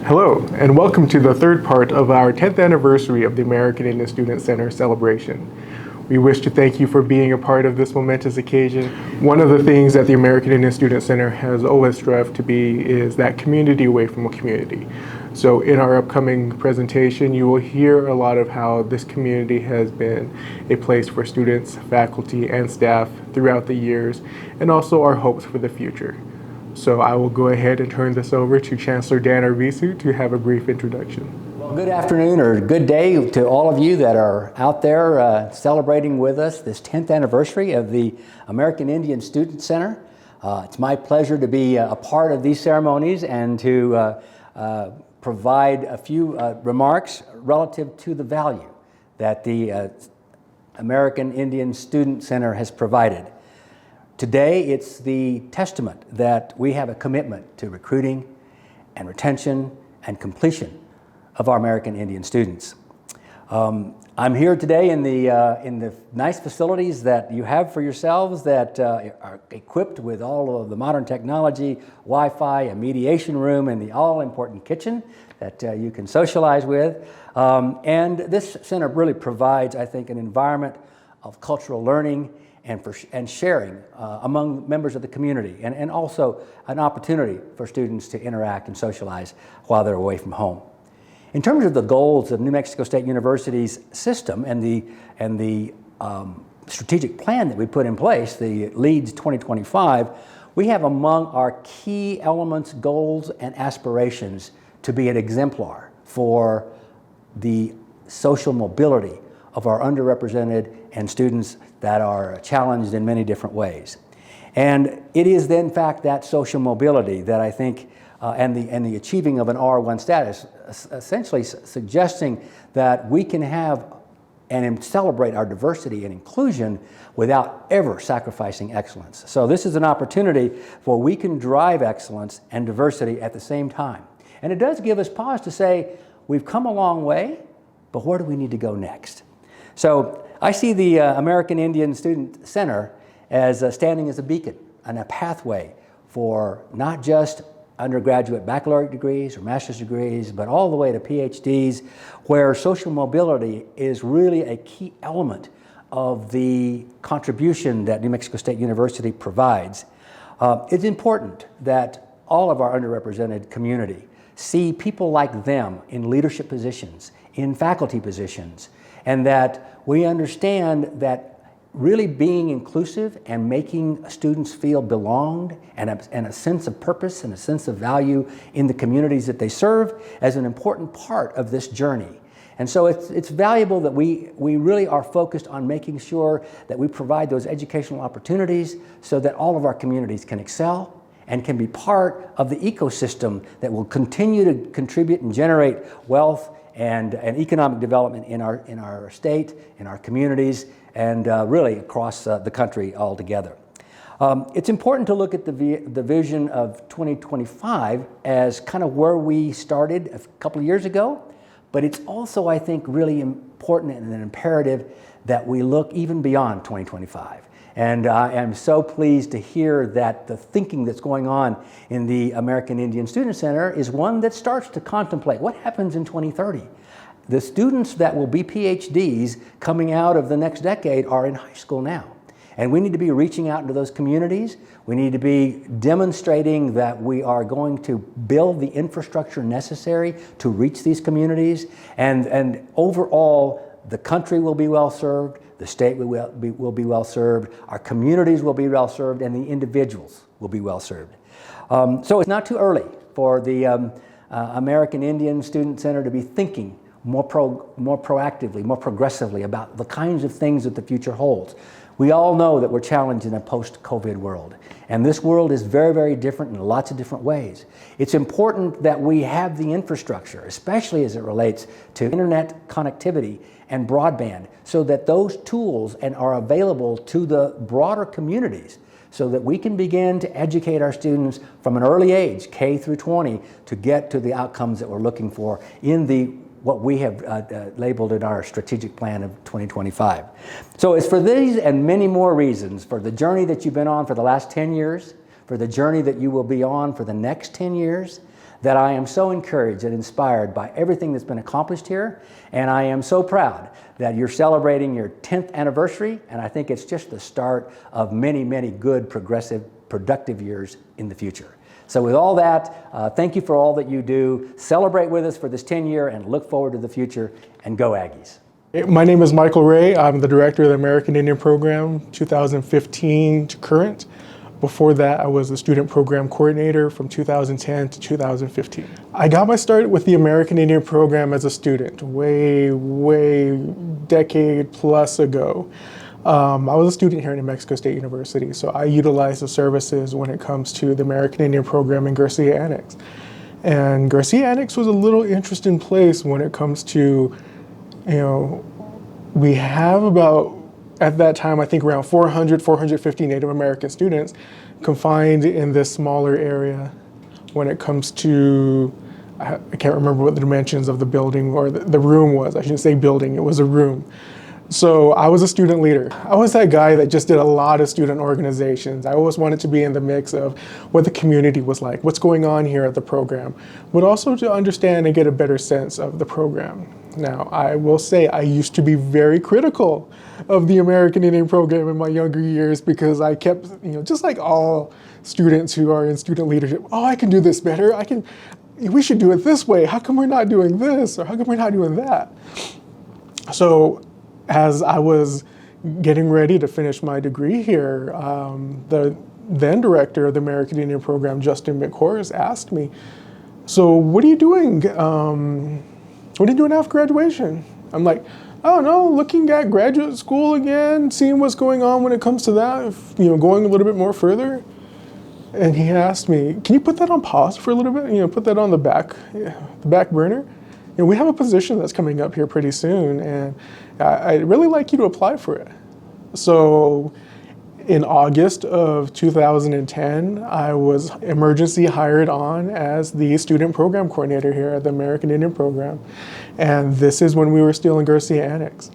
Hello, and welcome to the third part of our 10th anniversary of the American Indian Student Center celebration. We wish to thank you for being a part of this momentous occasion. One of the things that the American Indian Student Center has always strived to be is that community away from a community. So in our upcoming presentation, you will hear a lot of how this community has been a place for students, faculty, and staff throughout the years, and also our hopes for the future. So I will go ahead and turn this over to Chancellor Dan Arvisou to have a brief introduction. Well, good afternoon or good day to all of you that are out there celebrating with us this 10th anniversary of the American Indian Student Center. It's my pleasure to be a part of these ceremonies and to provide a few remarks relative to the value that the American Indian Student Center has provided. Today, it's the testament that we have a commitment to recruiting and retention and completion of our American Indian students. I'm here today in the nice facilities that you have for yourselves that are equipped with all of the modern technology, Wi-Fi, a mediation room, and the all-important kitchen that you can socialize with. And this center really provides, I think, an environment of cultural learning and sharing among members of the community, and also an opportunity for students to interact and socialize while they're away from home. In terms of the goals of New Mexico State University's system and the strategic plan that we put in place, the LEADS 2025, we have among our key elements, goals, and aspirations to be an exemplar for the social mobility of our underrepresented and students that are challenged in many different ways. And it is then, in fact, that social mobility that I think, and the achieving of an R1 status, essentially suggesting that we can have and celebrate our diversity and inclusion without ever sacrificing excellence. So this is an opportunity where we can drive excellence and diversity at the same time. And it does give us pause to say, we've come a long way, but where do we need to go next? So I see the American Indian Student Center as standing as a beacon and a pathway for not just undergraduate baccalaureate degrees or master's degrees, but all the way to PhDs, where social mobility is really a key element of the contribution that New Mexico State University provides. It's important that all of our underrepresented community see people like them in leadership positions, in faculty positions, and that we understand that really being inclusive and making students feel belonged and a sense of purpose and a sense of value in the communities that they serve as an important part of this journey. And so it's valuable that we really are focused on making sure that we provide those educational opportunities so that all of our communities can excel and can be part of the ecosystem that will continue to contribute and generate wealth and economic development in our state, in our communities, and really across the country altogether. It's important to look at the vision of 2025 as kind of where we started a couple of years ago, but it's also, I think, really important and an imperative that we look even beyond 2025. And I am so pleased to hear that the thinking that's going on in the American Indian Student Center is one that starts to contemplate what happens in 2030. The students that will be PhDs coming out of the next decade are in high school now. And we need to be reaching out into those communities. We need to be demonstrating that we are going to build the infrastructure necessary to reach these communities. And overall, the country will be well served. The state will be well served, our communities will be well served, and the individuals will be well served. So it's not too early for the American Indian Student Center to be thinking more proactively, more progressively about the kinds of things that the future holds. We all know that we're challenged in a post-COVID world, and this world is very, very different in lots of different ways. It's important that we have the infrastructure, especially as it relates to internet connectivity and broadband, so that those tools are available to the broader communities so that we can begin to educate our students from an early age, K through 20, to get to the outcomes that we're looking for in what we have labeled in our strategic plan of 2025. So it's for these and many more reasons, for the journey that you've been on for the last 10 years, for the journey that you will be on for the next 10 years, that I am so encouraged and inspired by everything that's been accomplished here, and I am so proud that you're celebrating your 10th anniversary, and I think it's just the start of many, many good, progressive, productive years in the future. So with all that, thank you for all that you do. Celebrate with us for this 10-year and look forward to the future, and go Aggies. My name is Michael Ray. I'm the director of the American Indian Program, 2015 to current. Before that, I was the student program coordinator from 2010 to 2015. I got my start with the American Indian Program as a student, way decade plus ago. I was a student here at New Mexico State University, so I utilized the services when it comes to the American Indian Program in Garcia Annex. And Garcia Annex was a little interesting place when it comes to, we have about, at that time, I think around 450 Native American students confined in this smaller area when it comes to, I can't remember what the dimensions of the building or the room was. I shouldn't say building, it was a room. So I was a student leader. I was that guy that just did a lot of student organizations. I always wanted to be in the mix of what the community was like, what's going on here at the program, but also to understand and get a better sense of the program. Now, I will say I used to be very critical of the American Indian Program in my younger years because I kept, just like all students who are in student leadership, oh, I can do this better. We should do it this way. How come we're not doing this? Or how come we're not doing that? So as I was getting ready to finish my degree here, the then director of the American Indian Program, Justin McHorse, asked me, so what are you doing? What are you doing after graduation? I'm like, I don't know, looking at graduate school again, seeing what's going on when it comes to that, going a little bit more further. And he asked me, can you put that on pause for a little bit? Put that on the back burner? We have a position that's coming up here pretty soon, and I'd really like you to apply for it. So in August of 2010, I was emergency hired on as the student program coordinator here at the American Indian Program. And this is when we were still in Garcia Annex.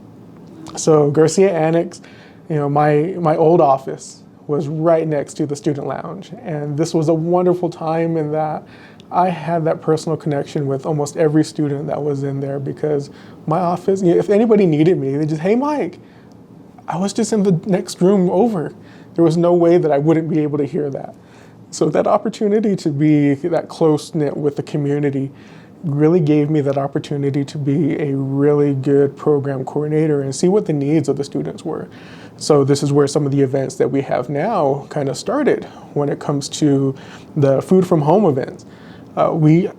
So Garcia Annex, my old office was right next to the student lounge. And this was a wonderful time in that I had that personal connection with almost every student that was in there because my office, if anybody needed me, they just, hey, Mike, I was just in the next room over. There was no way that I wouldn't be able to hear that. So that opportunity to be that close-knit with the community really gave me that opportunity to be a really good program coordinator and see what the needs of the students were. So this is where some of the events that we have now kind of started when it comes to the food from home events. During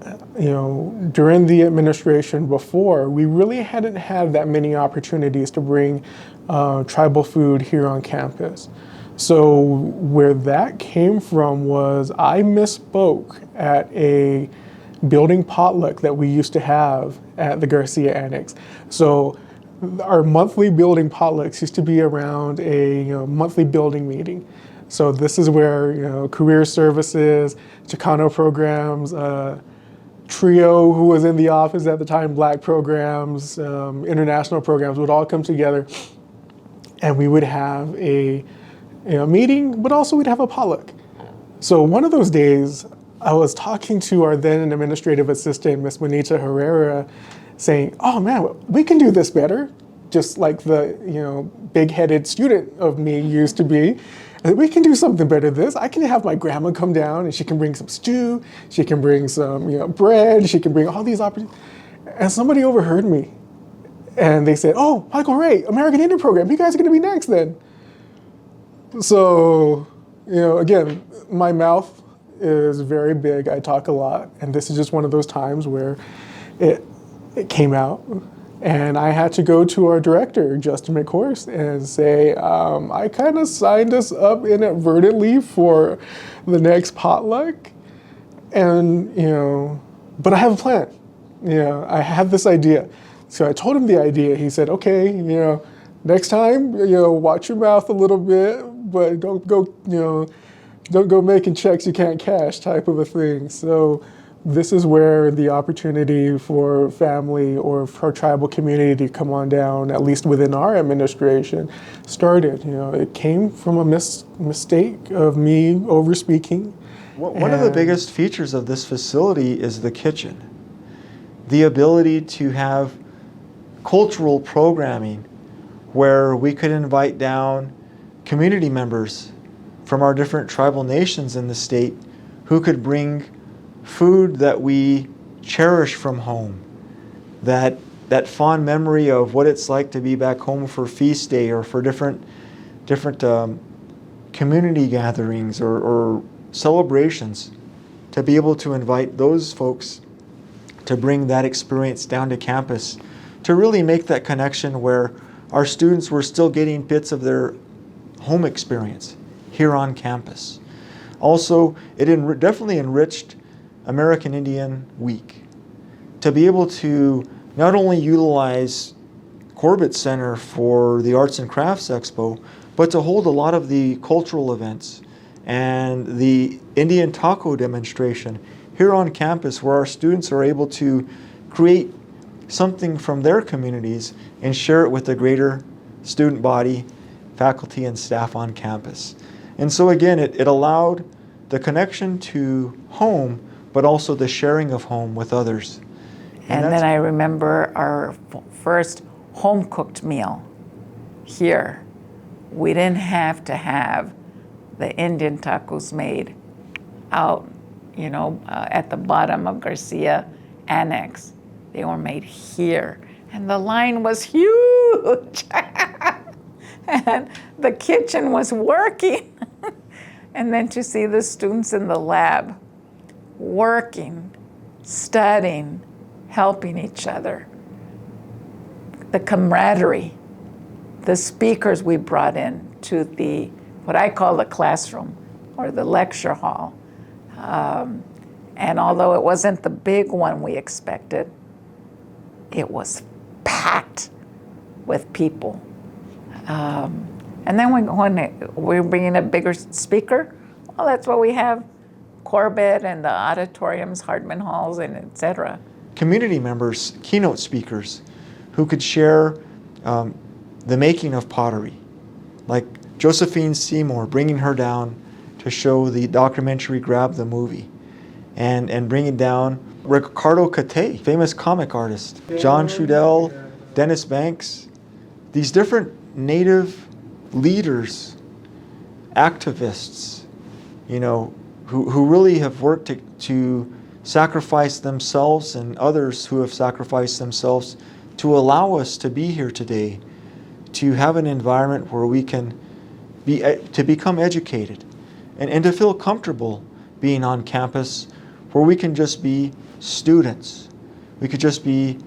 the administration before, we really hadn't had that many opportunities to bring tribal food here on campus. So where that came from was I misspoke at a building potluck that we used to have at the Garcia Annex. So our monthly building potlucks used to be around a monthly building meeting. So this is where career services, Chicano programs, Trio, who was in the office at the time, Black programs, international programs would all come together, and we would have a meeting, but also we'd have a potluck. So one of those days, I was talking to our then administrative assistant, Miss Juanita Herrera, saying, "Oh man, we can do this better," just like the big-headed student of me used to be. We can do something better than this. I can have my grandma come down and she can bring some stew, she can bring some bread, she can bring all these opportunities. And somebody overheard me and they said, "Oh, Michael Ray, American Indian Program, you guys are gonna be next then." So, again, my mouth is very big, I talk a lot, and this is just one of those times where it came out. And I had to go to our director, Justin McHorse, and say, I kind of signed us up inadvertently for the next potluck. And, but I have a plan. I have this idea. So I told him the idea. He said, okay, next time, watch your mouth a little bit, but don't go making checks you can't cash type of a thing. So this is where the opportunity for family or for tribal community to come on down, at least within our administration, started. It came from a mistake of me over-speaking One of the biggest features of this facility is the kitchen. The ability to have cultural programming where we could invite down community members from our different tribal nations in the state who could bring food that we cherish from home, that fond memory of what it's like to be back home for feast day or for different community gatherings or celebrations, to be able to invite those folks to bring that experience down to campus, to really make that connection where our students were still getting bits of their home experience here on campus. Also, it definitely enriched American Indian Week to be able to not only utilize Corbett Center for the Arts and Crafts Expo, but to hold a lot of the cultural events and the Indian taco demonstration here on campus, where our students are able to create something from their communities and share it with the greater student body, faculty, and staff on campus. And so again, it allowed the connection to home, but also the sharing of home with others. And then I remember our first home-cooked meal here. We didn't have to have the Indian tacos made out, at the bottom of Garcia Annex. They were made here. And the line was huge. And the kitchen was working. And then to see the students in the lab working, studying, helping each other. The camaraderie, the speakers we brought in to what I call the classroom or the lecture hall. And although it wasn't the big one we expected, it was packed with people. And then when we're bringing a bigger speaker, well, that's what we have, Corbett and the auditoriums, Hardman Halls, and et cetera. Community members, keynote speakers, who could share the making of pottery, like Josephine Seymour, bringing her down to show the documentary Grab the Movie, and bringing down Ricardo Cate, famous comic artist, John Trudell, Dennis Banks, these different Native leaders, activists, who really have worked to sacrifice themselves, and others who have sacrificed themselves to allow us to be here today, to have an environment where we can to become educated and to feel comfortable being on campus, where we can just be students. We could just be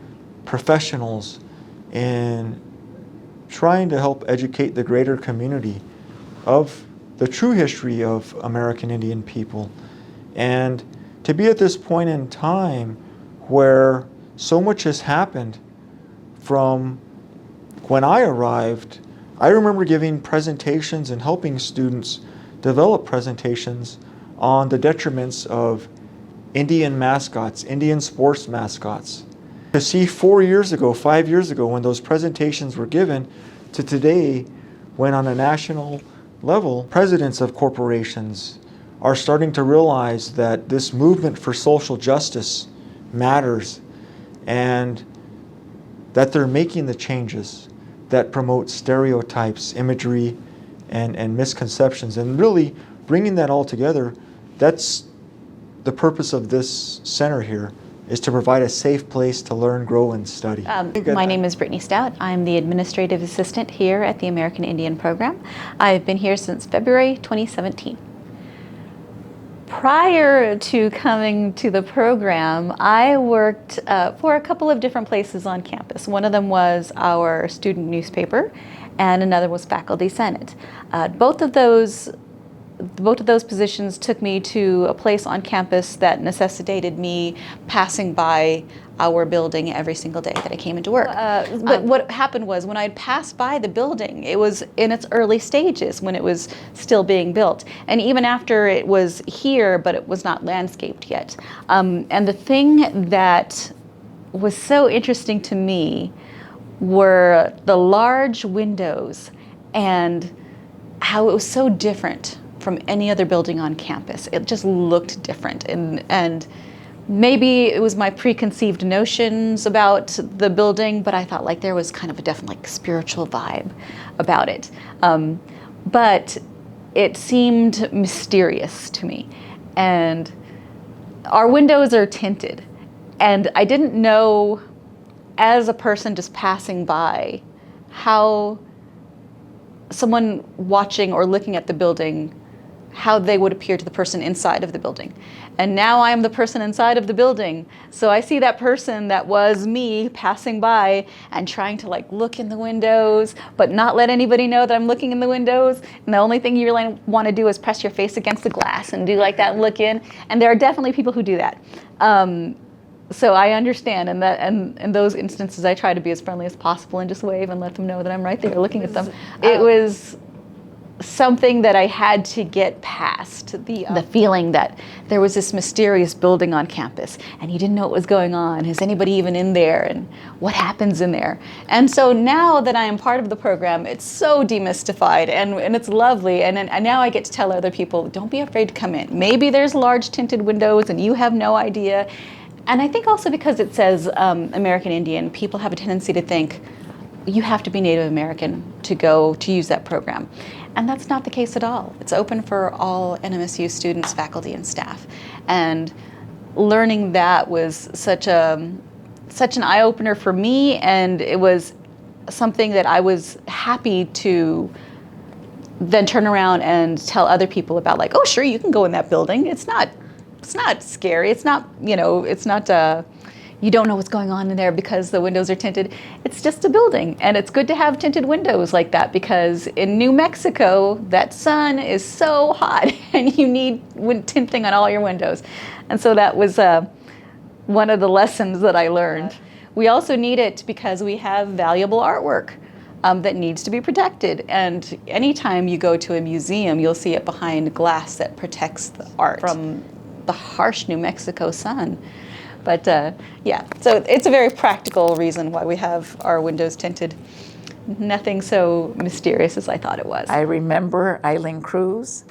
professionals in trying to help educate the greater community of the true history of American Indian people. And to be at this point in time where so much has happened from when I arrived. I remember giving presentations and helping students develop presentations on the detriments of Indian mascots, Indian sports mascots. To see 4 years ago, 5 years ago, when those presentations were given, to today, when on a national level, presidents of corporations are starting to realize that this movement for social justice matters, and that they're making the changes that promote stereotypes, imagery, and misconceptions, and really bringing that all together. That's the purpose of this center here, is to provide a safe place to learn, grow, and study. My name is Brittany Stout. I'm the administrative assistant here at the American Indian Program. I've been here since February 2017. Prior to coming to the program, I worked for a couple of different places on campus. One of them was our student newspaper, and another was Faculty Senate. Both of those positions took me to a place on campus that necessitated me passing by our building every single day that I came into work. But what happened was, when I'd passed by the building, it was in its early stages when it was still being built. And even after it was here, but it was not landscaped yet. And the thing that was so interesting to me were the large windows and how it was so different from any other building on campus. It just looked different, and maybe it was my preconceived notions about the building, but I thought like there was kind of a definitely like spiritual vibe about it. But it seemed mysterious to me. And our windows are tinted. And I didn't know, as a person just passing by, how someone watching or looking at the building, how they would appear to the person inside of the building. And now I am the person inside of the building. So I see that person that was me passing by and trying to like look in the windows, but not let anybody know that I'm looking in the windows. And the only thing you really want to do is press your face against the glass and do like that and look in. And there are definitely people who do that. So I understand, and that, and in those instances, I try to be as friendly as possible and just wave and let them know that I'm right there looking at them. It was something that I had to get past, the feeling that there was this mysterious building on campus and you didn't know what was going on. Is anybody even in there, and what happens in there? And so now that I am part of the program, it's so demystified, and it's lovely, and now I get to tell other people, don't be afraid to come in. Maybe there's large tinted windows and you have no idea. And I think also because it says American Indian, people have a tendency to think you have to be Native American to use that program. And that's not the case at all. It's open for all NMSU students, faculty, and staff. And learning that was such an eye-opener for me, and it was something that I was happy to then turn around and tell other people about, like, oh, sure, you can go in that building. It's not scary. It's not, you don't know what's going on in there because the windows are tinted. It's just a building, and it's good to have tinted windows like that, because in New Mexico, that sun is so hot and you need tinting on all your windows. And so that was one of the lessons that I learned. We also need it because we have valuable artwork that needs to be protected. And anytime you go to a museum, you'll see it behind glass that protects the art from the harsh New Mexico sun. But yeah, so it's a very practical reason why we have our windows tinted. Nothing so mysterious as I thought it was. I remember Eileen Cruz,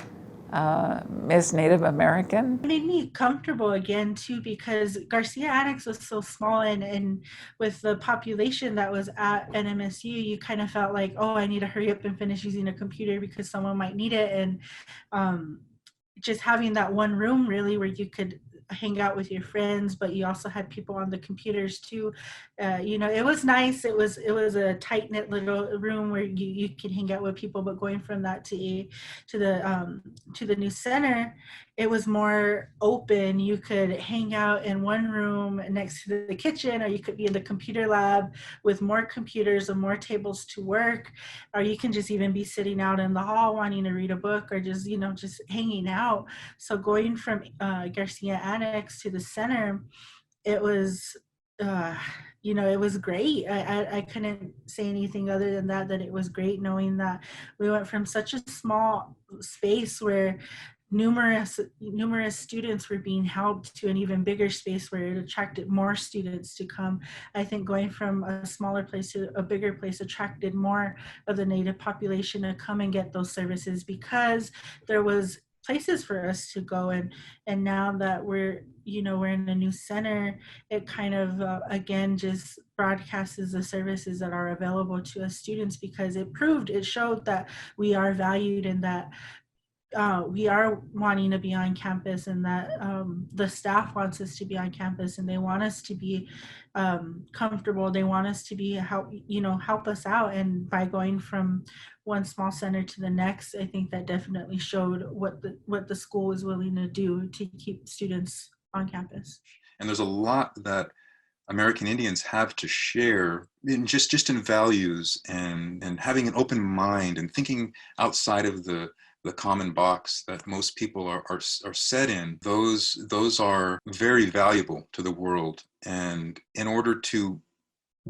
Miss Native American. It made me comfortable again too, because Garcia Annex was so small, and with the population that was at NMSU, you kind of felt like, oh, I need to hurry up and finish using a computer because someone might need it. And just having that one room really where you could hang out with your friends, but you also had people on the computers too. It was nice. It was a tight knit little room where you could hang out with people. But going from that to the new center, it was more open. You could hang out in one room next to the kitchen, or you could be in the computer lab with more computers and more tables to work, or you can just even be sitting out in the hall wanting to read a book, or just hanging out. So going from Garcia Annex to the center, it was it was great. I couldn't say anything other than that it was great, knowing that we went from such a small space where numerous students were being helped to an even bigger space where it attracted more students to come. I think going from a smaller place to a bigger place attracted more of the Native population to come and get those services, because there was places for us to go. And now that we're in a new center, it kind of again just broadcasts the services that are available to us students, because it showed that we are valued, and that we are wanting to be on campus, and that the staff wants us to be on campus, and they want us to be comfortable. They want us to be help us out. And by going from one small center to the next, I think that definitely showed what the school was willing to do to keep students on campus. And there's a lot that American Indians have to share in just in values and having an open mind and thinking outside of the common box that most people are set in. Those are very valuable to the world. And in order to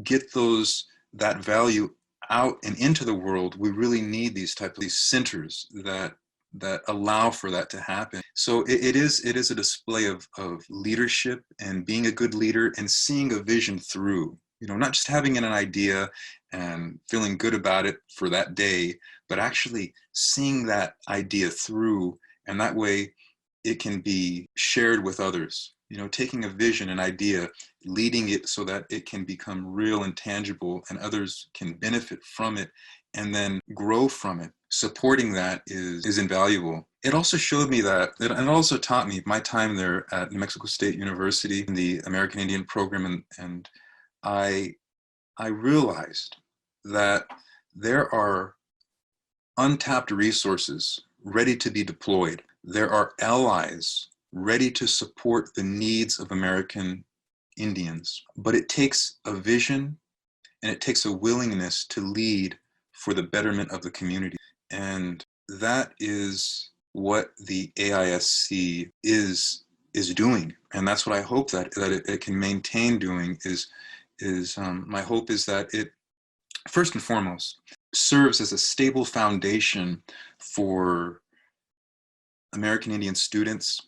get that value out and into the world, we really need these centers that allow for that to happen. So it is a display of leadership and being a good leader and seeing a vision through, not just having an idea and feeling good about it for that day, but actually seeing that idea through, and that way it can be shared with others. You know, taking a vision, an idea, leading it so that it can become real and tangible and others can benefit from it and then grow from it. Supporting that is invaluable. It also showed me that, and it also taught me my time there at New Mexico State University in the American Indian program, and I realized that there are untapped resources ready to be deployed. There are allies ready to support the needs of American Indians. But it takes a vision and it takes a willingness to lead for the betterment of the community. And that is what the AISC is doing. And that's what I hope that it can maintain doing my hope is that it, first and foremost, serves as a stable foundation for American Indian students,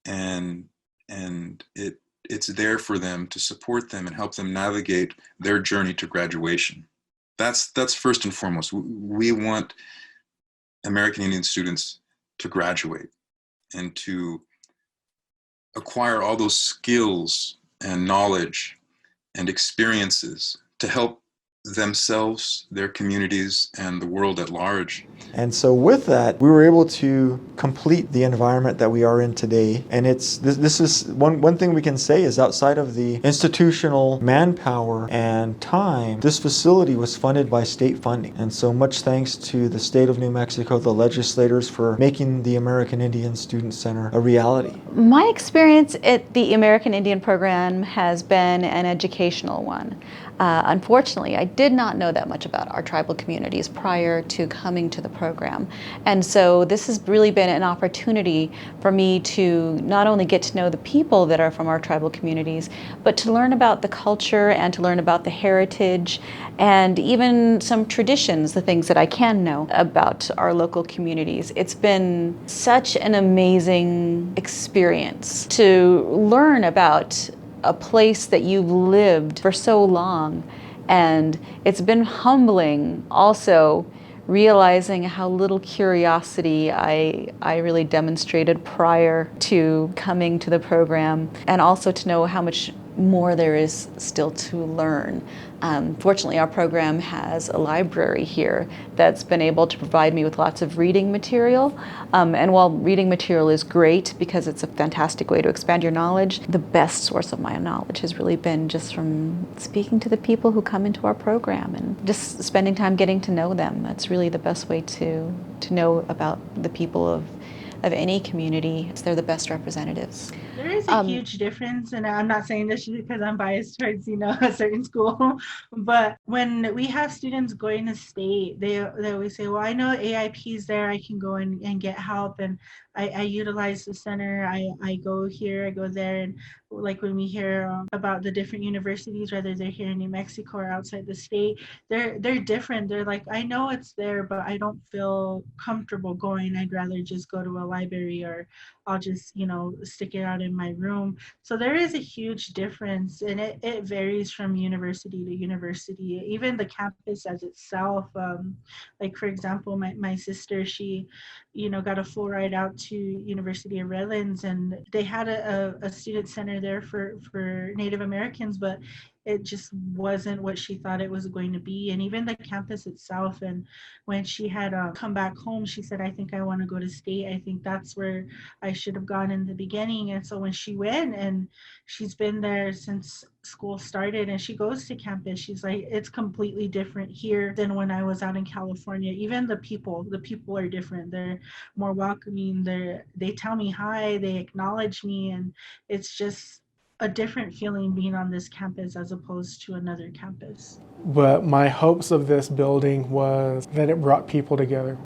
and it's there for them to support them and help them navigate their journey to graduation. That's first and foremost. We want American Indian students to graduate and to acquire all those skills and knowledge and experiences to help themselves, their communities, and the world at large. And so with that, we were able to complete the environment that we are in today. And this is one thing we can say is, outside of the institutional manpower and time, this facility was funded by state funding. And so much thanks to the state of New Mexico, the legislators, for making the American Indian Student Center a reality. My experience at the American Indian program has been an educational one. Unfortunately, I did not know that much about our tribal communities prior to coming to the program. And so this has really been an opportunity for me to not only get to know the people that are from our tribal communities, but to learn about the culture and to learn about the heritage and even some traditions, the things that I can know about our local communities. It's been such an amazing experience to learn about a place that you've lived for so long. And it's been humbling also realizing how little curiosity I really demonstrated prior to coming to the program, and also to know how much more there is still to learn. Fortunately, our program has a library here that's been able to provide me with lots of reading material. And while reading material is great because it's a fantastic way to expand your knowledge, the best source of my knowledge has really been just from speaking to the people who come into our program and just spending time getting to know them. That's really the best way to know about the people of any community. They're the best representatives. There is a huge difference, and I'm not saying this because I'm biased towards, a certain school, but when we have students going to state, they always say, well, I know AIP is there, I can go and get help, and I utilize the center, I go here, I go there, and like when we hear about the different universities, whether they're here in New Mexico or outside the state, they're different. They're like, I know it's there, but I don't feel comfortable going. I'd rather just go to a library, or I'll just, stick it out in my room. So there is a huge difference, and it varies from university to university. Even the campus as itself, like for example, my sister, she, got a full ride out to University of Redlands, and they had a student center there for Native Americans, but it just wasn't what she thought it was going to be. And even the campus itself, and when she had come back home, she said, I think I want to go to state. I think that's where I should have gone in the beginning. And so when she went, and she's been there since school started, and she goes to campus, she's like, it's completely different here than when I was out in California. Even the people are different. They're more welcoming. They tell me hi, they acknowledge me, and it's just a different feeling being on this campus as opposed to another campus. But my hopes of this building was that it brought people together.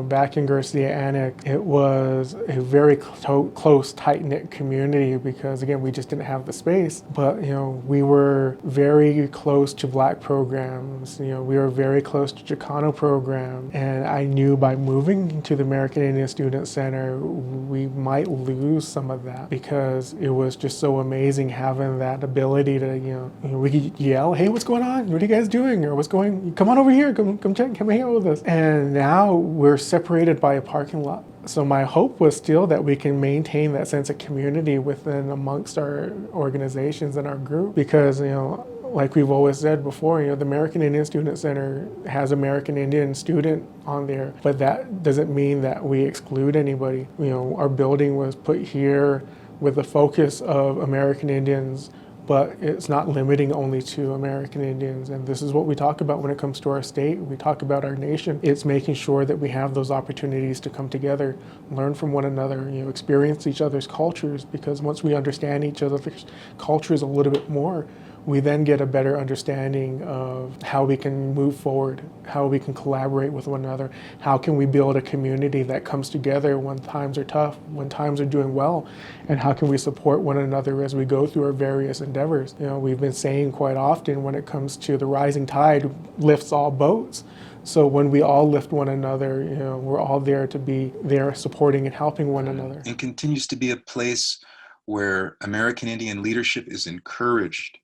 Back in Garcia Annex, it was a very close, tight-knit community because, again, we just didn't have the space. But, we were very close to Black programs. We were very close to Chicano program. And I knew by moving to the American Indian Student Center, we might lose some of that because it was just so amazing amazing having that ability to, we could yell, hey, what's going on? What are you guys doing? Or come on over here, come hang out with us. And now we're separated by a parking lot. So my hope was still that we can maintain that sense of community within amongst our organizations and our group, because, like we've always said before, the American Indian Student Center has American Indian student on there, but that doesn't mean that we exclude anybody. Our building was put here with the focus of American Indians, but it's not limiting only to American Indians. And this is what we talk about when it comes to our state. We talk about our nation. It's making sure that we have those opportunities to come together, learn from one another, experience each other's cultures, because once we understand each other's cultures a little bit more, we then get a better understanding of how we can move forward, how we can collaborate with one another, how can we build a community that comes together when times are tough, when times are doing well, and how can we support one another as we go through our various endeavors. We've been saying quite often, when it comes to the rising tide lifts all boats. So when we all lift one another, we're all there to be there supporting and helping one another. And continues to be a place where American Indian leadership is encouraged,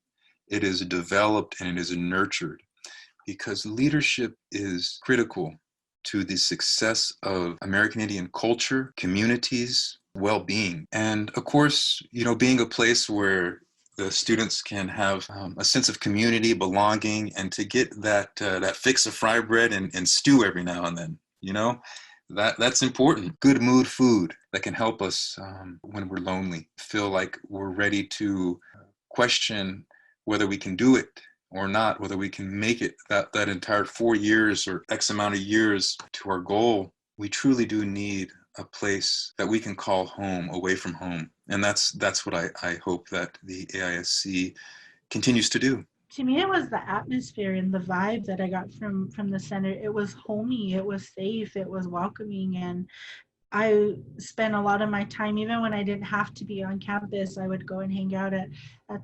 it is developed, and it is nurtured, because leadership is critical to the success of American Indian culture, communities, well-being. And of course, being a place where the students can have a sense of community, belonging, and to get that fix of fry bread and stew every now and then, that's important. Good mood food that can help us when we're lonely, feel like we're ready to question whether we can do it or not, whether we can make it that entire 4 years or X amount of years to our goal. We truly do need a place that we can call home, away from home. And that's what I hope that the AISC continues to do. To me, it was the atmosphere and the vibe that I got from the center. It was homey, it was safe, it was welcoming, and I spent a lot of my time, even when I didn't have to be on campus, I would go and hang out at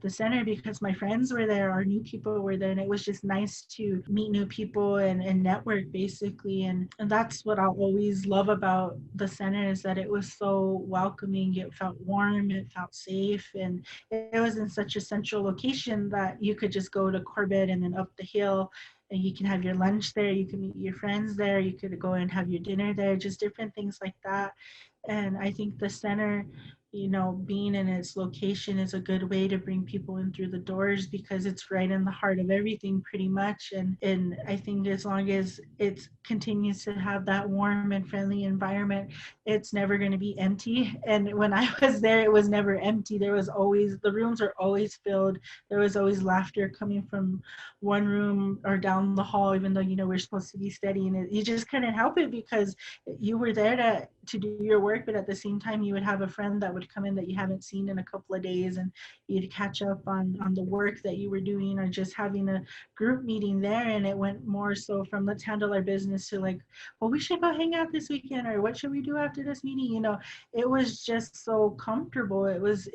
the center because my friends were there, our new people were there, and it was just nice to meet new people and network, basically. And that's what I'll always love about the center, is that it was so welcoming. It felt warm, it felt safe, and it was in such a central location that you could just go to Corbett and then up the hill, and you can have your lunch there, you can meet your friends there, you could go and have your dinner there, just different things like that. And I think the center, being in its location is a good way to bring people in through the doors, because it's right in the heart of everything pretty much. And I think as long as it continues to have that warm and friendly environment, it's never going to be empty. And when I was there, it was never empty. The rooms are always filled. There was always laughter coming from one room or down the hall, even though, we're supposed to be studying it. You just couldn't help it, because you were there to do your work, but at the same time, you would have a friend that would come in that you haven't seen in a couple of days, and you'd catch up on the work that you were doing, or just having a group meeting there. And it went more so from let's handle our business to like, well, we should go hang out this weekend, or what should we do after this meeting? It was just so comfortable. It was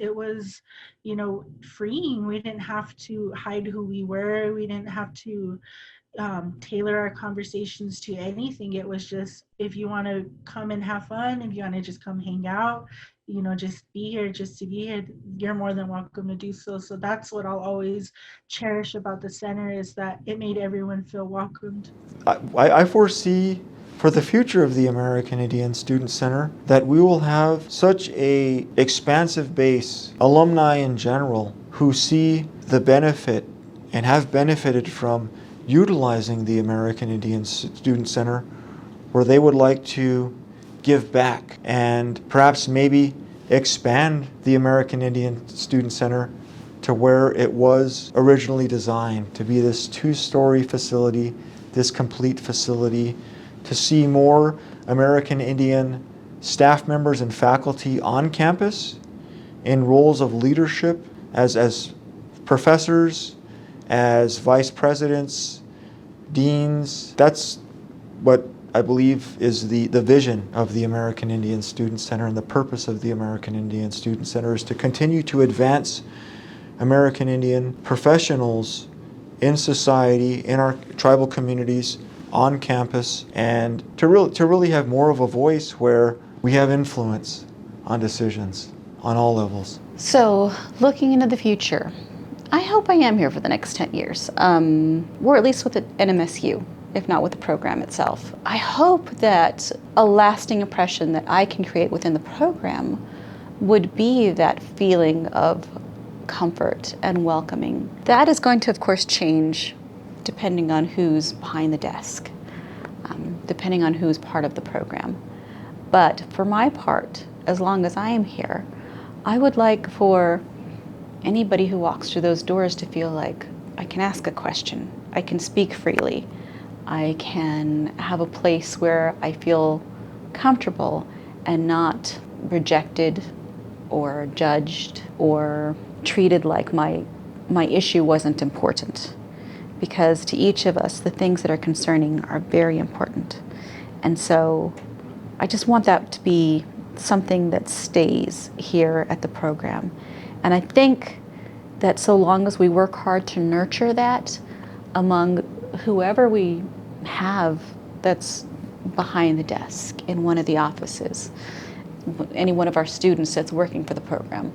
freeing. We didn't have to hide who we were. We didn't have to tailor our conversations to anything. It was just, if you want to come and have fun, if you want to just come hang out, just be here, just to be here, you're more than welcome to do so. So that's what I'll always cherish about the center, is that it made everyone feel welcomed. I foresee for the future of the American Indian Student Center that we will have such a expansive base, alumni in general, who see the benefit and have benefited from utilizing the American Indian Student Center, where they would like to give back and perhaps maybe expand the American Indian Student Center to where it was originally designed to be, this two-story facility, this complete facility, to see more American Indian staff members and faculty on campus in roles of leadership as professors, as vice presidents, deans. That's what I believe is the vision of the American Indian Student Center, and the purpose of the American Indian Student Center is to continue to advance American Indian professionals in society, in our tribal communities, on campus, and to really have more of a voice where we have influence on decisions, on all levels. So, looking into the future, I hope I am here for the next 10 years, or at least with the NMSU, if not with the program itself. I hope that a lasting impression that I can create within the program would be that feeling of comfort and welcoming. That is going to, of course, change depending on who's behind the desk, depending on who's part of the program. But for my part, as long as I am here, I would like for anybody who walks through those doors to feel like I can ask a question, I can speak freely, I can have a place where I feel comfortable and not rejected or judged or treated like my issue wasn't important. Because to each of us, the things that are concerning are very important. And so I just want that to be something that stays here at the program. And I think that so long as we work hard to nurture that among whoever we have that's behind the desk in one of the offices, any one of our students that's working for the program,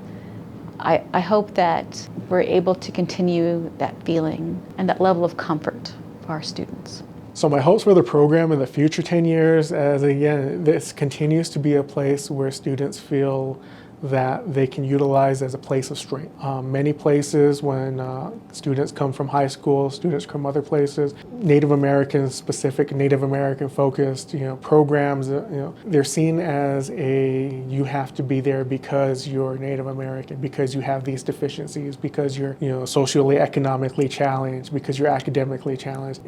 I hope that we're able to continue that feeling and that level of comfort for our students. So my hopes for the program in the future 10 years, as again, this continues to be a place where students feel that they can utilize as a place of strength. Many places when students come from high school, students come other places, Native American specific, Native American focused, programs, they're seen as you have to be there because you're Native American, because you have these deficiencies, because you're, socially, economically challenged, because you're academically challenged,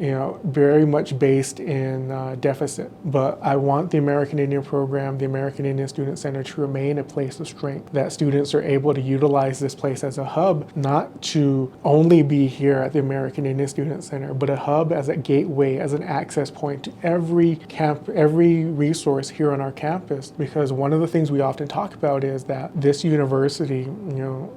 very much based in deficit. But I want the American Indian program, the American Indian Student Center to remain a place of strength, that students are able to utilize this place as a hub, not to only be here at the American Indian Student Center, but a hub as a gateway, as an access point to every resource here on our campus. Because one of the things we often talk about is that this university,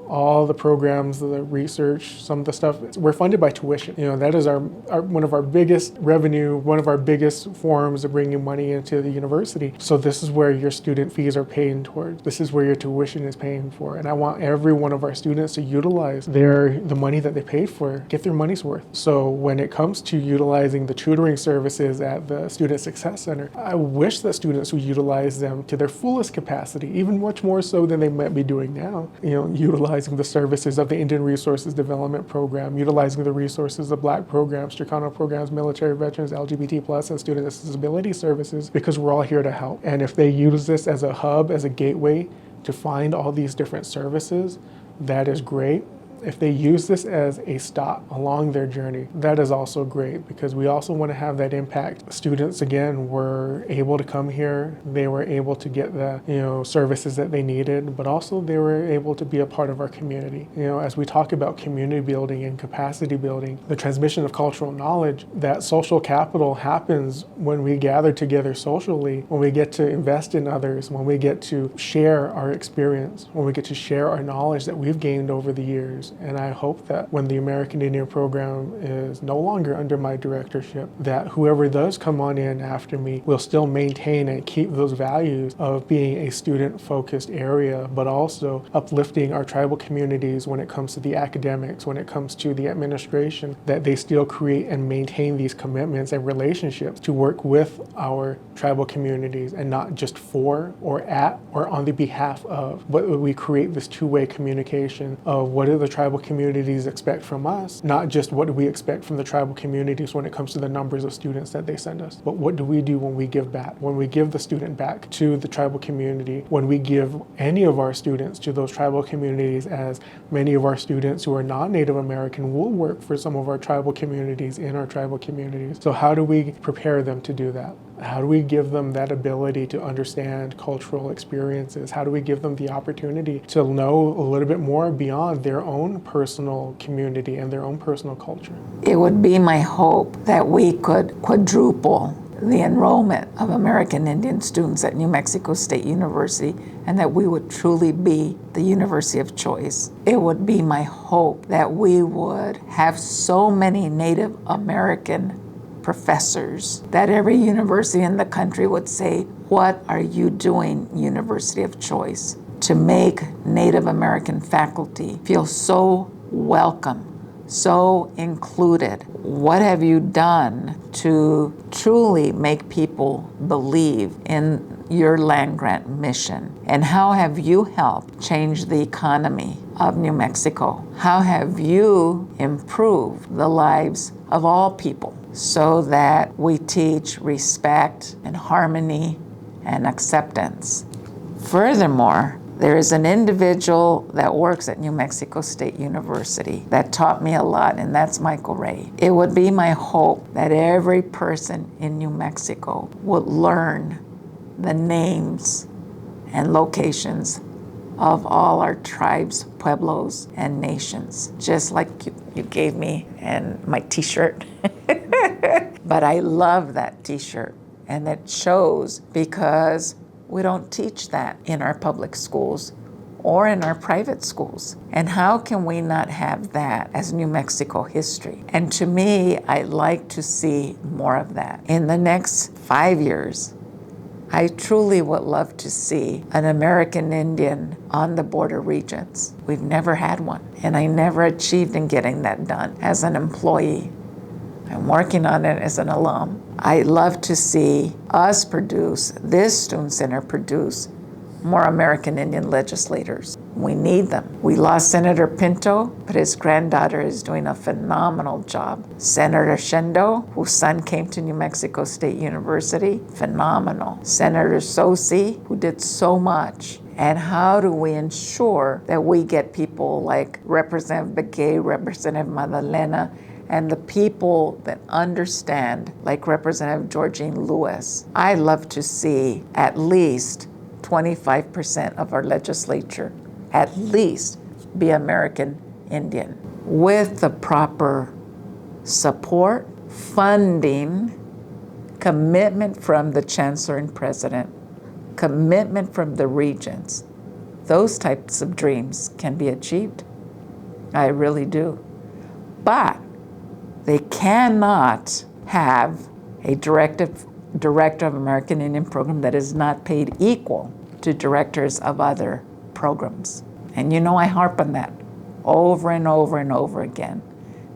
all the programs, the research, some of the stuff, we're funded by tuition. That is our one of our biggest revenue, one of our biggest forms of bringing money into the university. So this is where your student fees are paying towards. This is where your tuition is paying for. And I want every one of our students to utilize the money that they paid for, get their money's worth. So when it comes to utilizing the tutoring services at the Student Success Center, I wish that students would utilize them to their fullest capacity, even much more so than they might be doing now. Utilizing the services of the Indian Resources Development Program, utilizing the resources of Black programs, Chicano programs, military veterans, LGBT+, and student accessibility services, because we're all here to help. And if they use this as a hub, as a gateway to find all these different services, that is great. If they use this as a stop along their journey, that is also great, because we also want to have that impact. Students, again, were able to come here, they were able to get the services that they needed, but also they were able to be a part of our community. As we talk about community building and capacity building, the transmission of cultural knowledge, that social capital happens when we gather together socially, when we get to invest in others, when we get to share our experience, when we get to share our knowledge that we've gained over the years. And I hope that when the American Indian program is no longer under my directorship, that whoever does come on in after me will still maintain and keep those values of being a student-focused area, but also uplifting our tribal communities when it comes to the academics, when it comes to the administration, that they still create and maintain these commitments and relationships to work with our tribal communities, and not just for or at or on the behalf of, but we create this two-way communication of what are the tribal communities expect from us, not just what do we expect from the tribal communities when it comes to the numbers of students that they send us, but what do we do when we give back, when we give the student back to the tribal community, when we give any of our students to those tribal communities, as many of our students who are not Native American will work for some of our tribal communities in our tribal communities. So how do we prepare them to do that? How do we give them that ability to understand cultural experiences? How do we give them the opportunity to know a little bit more beyond their own personal community and their own personal culture? It would be my hope that we could quadruple the enrollment of American Indian students at New Mexico State University, and that we would truly be the university of choice. It would be my hope that we would have so many Native American professors that every university in the country would say, "What are you doing, University of Choice, to make Native American faculty feel so welcome, so included? What have you done to truly make people believe in your land-grant mission? And how have you helped change the economy of New Mexico? How have you improved the lives of all people so that we teach respect and harmony and acceptance? Furthermore, there is an individual that works at New Mexico State University that taught me a lot, and that's Michael Ray. It would be my hope that every person in New Mexico would learn the names and locations of all our tribes, pueblos, and nations, just like you gave me and my t-shirt. But I love that t-shirt, and it shows because we don't teach that in our public schools or in our private schools. And how can we not have that as New Mexico history? And to me, I'd like to see more of that. In the next 5 years, I truly would love to see an American Indian on the Board of Regents. We've never had one, and I never achieved in getting that done as an employee. I'm working on it as an alum. I love to see us produce, this Student Center produce, more American Indian legislators. We need them. We lost Senator Pinto, but his granddaughter is doing a phenomenal job. Senator Shendo, whose son came to New Mexico State University, phenomenal. Senator Sosi, who did so much. And how do we ensure that we get people like Representative Begay, Representative Madalena, and the people that understand, like Representative Georgine Lewis? I'd love to see at least 25% of our legislature at least be American Indian, with the proper support, funding, commitment from the Chancellor and President, commitment from the regents. Those types of dreams can be achieved. I really do. But they cannot have a director of American Indian program that is not paid equal to directors of other programs. And you know I harp on that over and over and over again.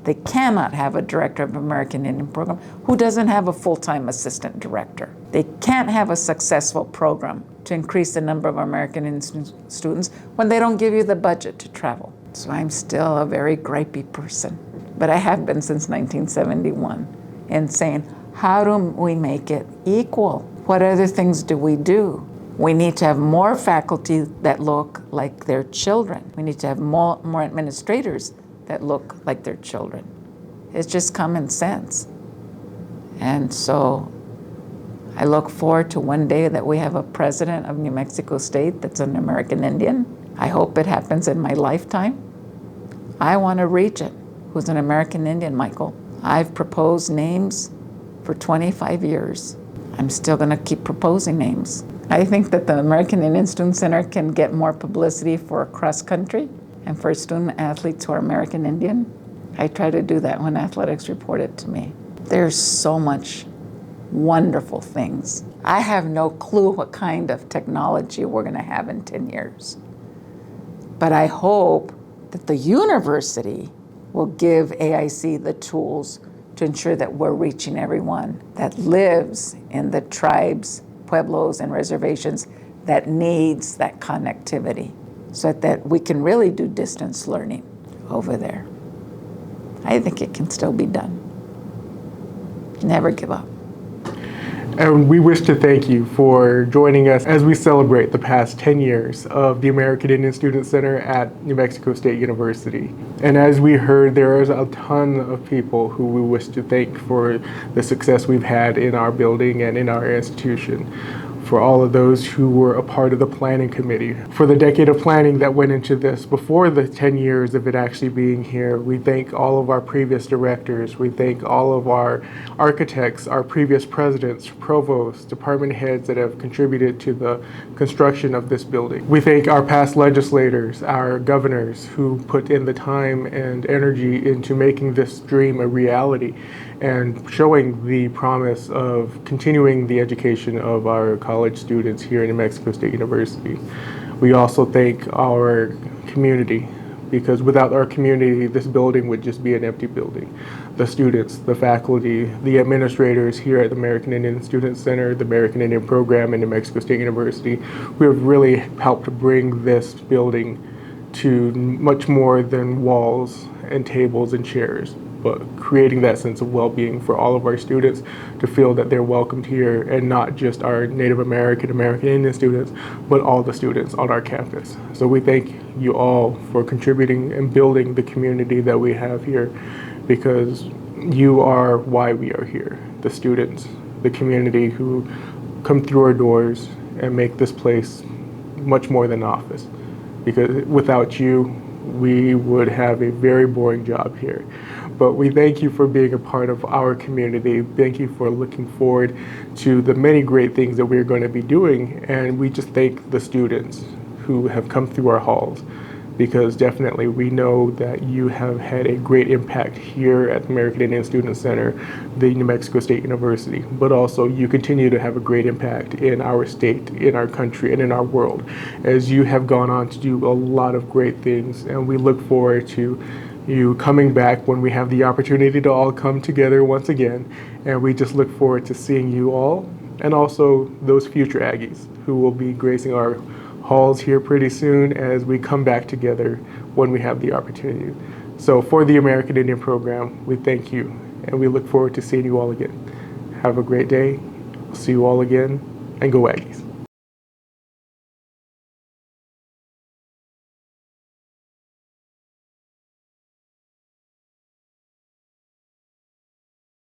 They cannot have a director of American Indian program who doesn't have a full-time assistant director. They can't have a successful program to increase the number of American Indian students when they don't give you the budget to travel. So I'm still a very gripey person, but I have been since 1971, in saying, how do we make it equal? What other things do we do? We need to have more faculty that look like their children. We need to have more administrators that look like their children. It's just common sense. And so I look forward to one day that we have a president of New Mexico State that's an American Indian. I hope it happens in my lifetime. I want a regent who's an American Indian, Michael. I've proposed names for 25 years. I'm still gonna keep proposing names. I think that the American Indian Student Center can get more publicity for cross country and for student athletes who are American Indian. I try to do that when athletics report it to me. There's so much wonderful things. I have no clue what kind of technology we're gonna have in 10 years. But I hope that the university will give AIC the tools to ensure that we're reaching everyone that lives in the tribes, pueblos, and reservations that needs that connectivity, so that we can really do distance learning over there. I think it can still be done. Never give up. And we wish to thank you for joining us as we celebrate the past 10 years of the American Indian Student Center at New Mexico State University. And as we heard, there is a ton of people who we wish to thank for the success we've had in our building and in our institution. For all of those who were a part of the planning committee, for the decade of planning that went into this before the 10 years of it actually being here. We thank all of our previous directors. We thank all of our architects, our previous presidents, provosts, department heads that have contributed to the construction of this building. We thank our past legislators, our governors who put in the time and energy into making this dream a reality and showing the promise of continuing the education of our college students here at New Mexico State University. We also thank our community, because without our community, this building would just be an empty building. The students, the faculty, the administrators here at the American Indian Student Center, the American Indian Program, and New Mexico State University, we have really helped bring this building to much more than walls and tables and chairs, but creating that sense of well-being for all of our students to feel that they're welcomed here, and not just our Native American, American Indian students, but all the students on our campus. So we thank you all for contributing and building the community that we have here, because you are why we are here. The students, the community who come through our doors and make this place much more than an office. Because without you, we would have a very boring job here. But we thank you for being a part of our community. Thank you for looking forward to the many great things that we're going to be doing. And we just thank the students who have come through our halls, because definitely we know that you have had a great impact here at the American Indian Student Center, the New Mexico State University, but also you continue to have a great impact in our state, in our country, and in our world, as you have gone on to do a lot of great things. And we look forward to you coming back when we have the opportunity to all come together once again. And we just look forward to seeing you all, and also those future Aggies who will be gracing our halls here pretty soon as we come back together when we have the opportunity. So for the American Indian Program, we thank you, and we look forward to seeing you all again. Have a great day. See you all again, and go Aggies.